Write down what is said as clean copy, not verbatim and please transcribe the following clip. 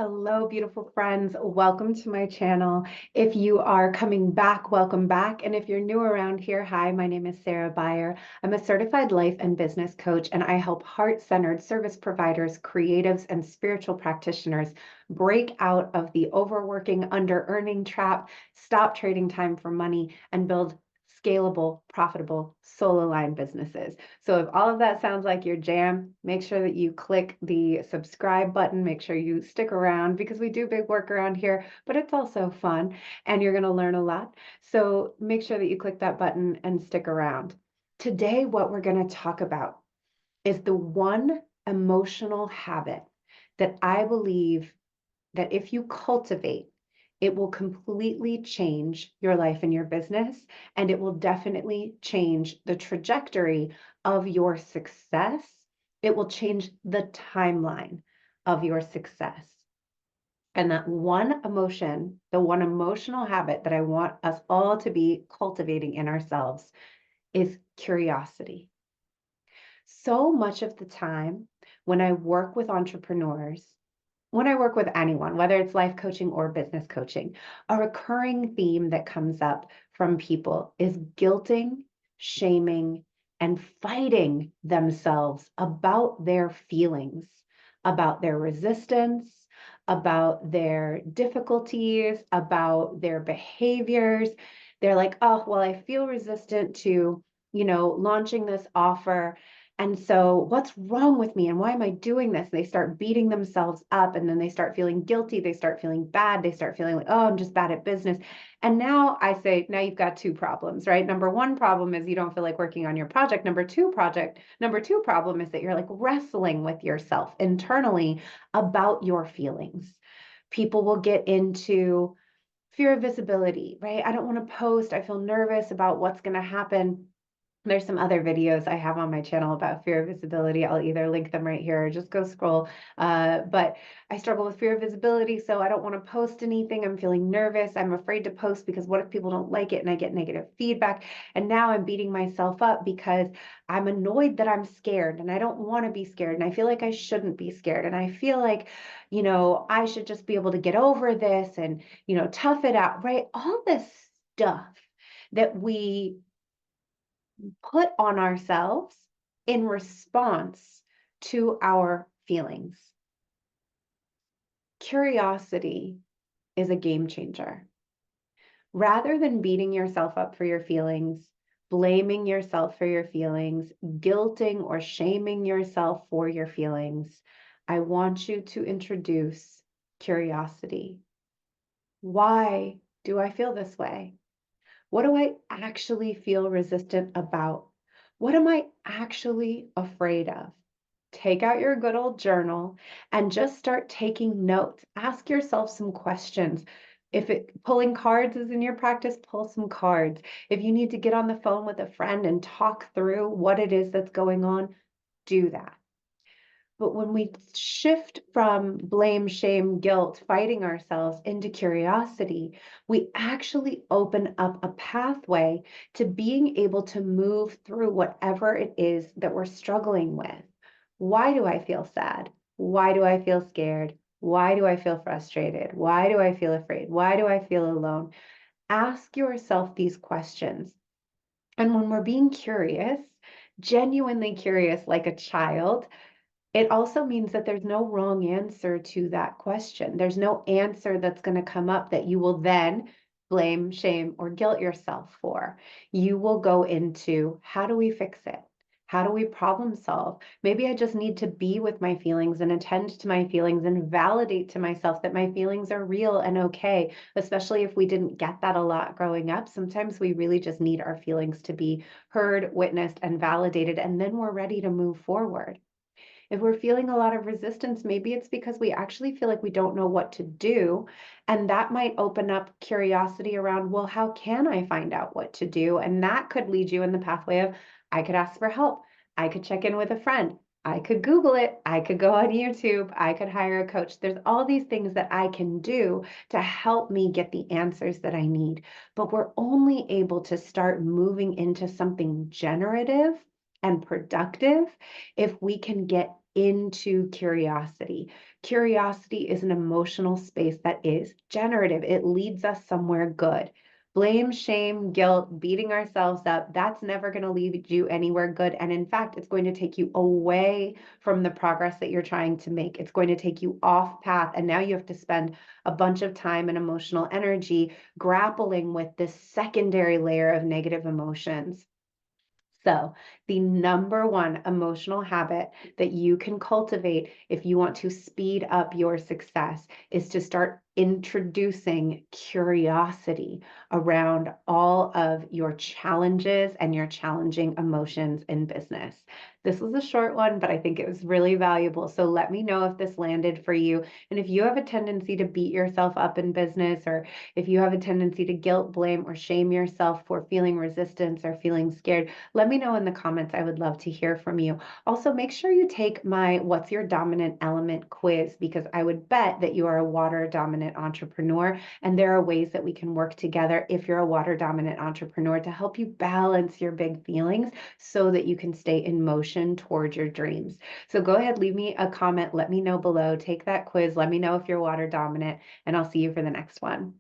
Hello, beautiful friends. Welcome to my channel. If you are coming back, welcome back. And if you're new around here, hi, my name is Cera Bayer. I'm a certified life and business coach, and I help heart-centered service providers, creatives, and spiritual practitioners break out of the overworking, under-earning trap, stop trading time for money, and build scalable, profitable, soul-aligned businesses. So if all of that sounds like your jam, make sure that you click the subscribe button. Make sure you stick around because we do big work around here, but it's also fun and you're going to learn a lot. So make sure that you click that button and stick around. Today, what we're going to talk about is the one emotional habit that I believe that if you cultivate, it will completely change your life and your business, and it will definitely change the trajectory of your success. It will change the timeline of your success. And that one emotion, the one emotional habit that I want us all to be cultivating in ourselves is curiosity. So much of the time when I work with entrepreneurs, when I work with anyone, whether it's life coaching or business coaching, a recurring theme that comes up from people is guilting, shaming, and fighting themselves about their feelings, about their resistance, about their difficulties, about their behaviors. They're like, oh, well, I feel resistant to, launching this offer. And so what's wrong with me? And why am I doing this? They start beating themselves up, and then they start feeling guilty. They start feeling bad. They start feeling like, oh, I'm just bad at business. And now I say, now you've got two problems, right? Number one problem is you don't feel like working on your project. Number two problem is that you're like wrestling with yourself internally about your feelings. People will get into fear of visibility, right? I don't want to post. I feel nervous about what's going to happen. There's some other videos I have on my channel about fear of visibility. I'll either link them right here or just go scroll. But I struggle with fear of visibility, so I don't want to post anything. I'm feeling nervous. I'm afraid to post because what if people don't like it and I get negative feedback? And now I'm beating myself up because I'm annoyed that I'm scared and I don't want to be scared. And I feel like I shouldn't be scared. And I feel like, I should just be able to get over this and, tough it out, right? All this stuff that we put on ourselves in response to our feelings. Curiosity is a game changer. Rather than beating yourself up for your feelings, blaming yourself for your feelings, guilting or shaming yourself for your feelings, I want you to introduce curiosity. Why do I feel this way? What do I actually feel resistant about? What am I actually afraid of? Take out your good old journal and just start taking notes. Ask yourself some questions. If pulling cards is in your practice, pull some cards. If you need to get on the phone with a friend and talk through what it is that's going on, do that. But when we shift from blame, shame, guilt, fighting ourselves into curiosity, we actually open up a pathway to being able to move through whatever it is that we're struggling with. Why do I feel sad? Why do I feel scared? Why do I feel frustrated? Why do I feel afraid? Why do I feel alone? Ask yourself these questions. And when we're being curious, genuinely curious like a child, it also means that there's no wrong answer to that question. There's no answer that's going to come up that you will then blame, shame, or guilt yourself for. You will go into, how do we fix it? How do we problem solve? Maybe I just need to be with my feelings and attend to my feelings and validate to myself that my feelings are real and okay, especially if we didn't get that a lot growing up. Sometimes we really just need our feelings to be heard, witnessed, and validated, and then we're ready to move forward. If we're feeling a lot of resistance, maybe it's because we actually feel like we don't know what to do. And that might open up curiosity around, well, how can I find out what to do? And that could lead you in the pathway of, I could ask for help. I could check in with a friend. I could Google it. I could go on YouTube. I could hire a coach. There's all these things that I can do to help me get the answers that I need. But we're only able to start moving into something generative and productive if we can get into curiosity. Curiosity is an emotional space that is generative. It leads us somewhere good. Blame, shame, guilt, beating ourselves up, that's never going to lead you anywhere good. And in fact, it's going to take you away from the progress that you're trying to make. It's going to take you off path. And now you have to spend a bunch of time and emotional energy grappling with this secondary layer of negative emotions. So, the number one emotional habit that you can cultivate if you want to speed up your success is to start introducing curiosity around all of your challenges and your challenging emotions in business. This was a short one, but I think it was really valuable. So let me know if this landed for you. And if you have a tendency to beat yourself up in business, or if you have a tendency to guilt, blame, or shame yourself for feeling resistance or feeling scared, let me know in the comments. I would love to hear from you. Also, make sure you take my What's Your Dominant Element quiz, because I would bet that you are a water dominant entrepreneur, and there are ways that we can work together if you're a water dominant entrepreneur to help you balance your big feelings so that you can stay in motion toward your dreams. So go ahead, leave me a comment. Let me know below. Take that quiz. Let me know if you're water dominant, and I'll see you for the next one.